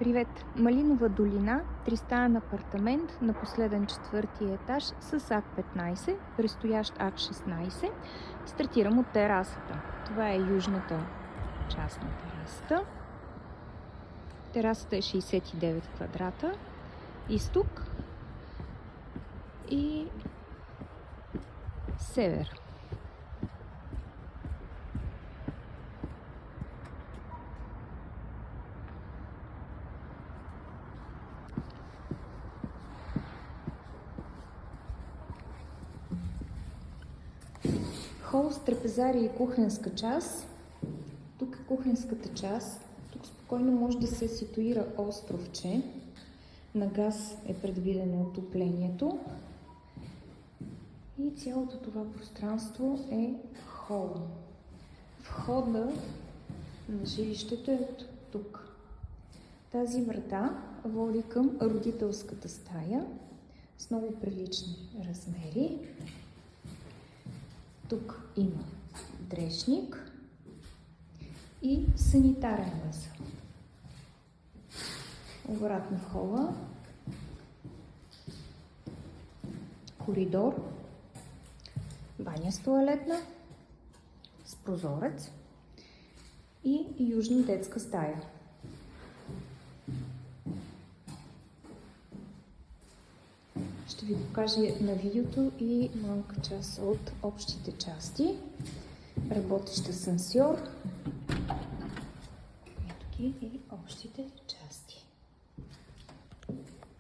Привет! Малинова долина, тристаен апартамент на последен 4-ти етаж с АК 15, предстоящ АК 16. Стартирам от терасата. Това е южната част на терасата. Терасата е 69 квадрата. Изток и север. Хол с трапезария и кухненска част. Тук е кухненската част. Тук спокойно може да се ситуира островче. На газ е предвидено отоплението. И цялото това пространство е хол. Входа на жилището е от тук. Тази врата води към родителската стая с много прилични размери. Тук има дрешник и санитарен възел. Обратно в хола, коридор, баня с тоалетна, с прозорец и южна детска стая. Ще ви покажа на видеото и малка част от общите части. Работещ асансьор. Ето ги и общите части.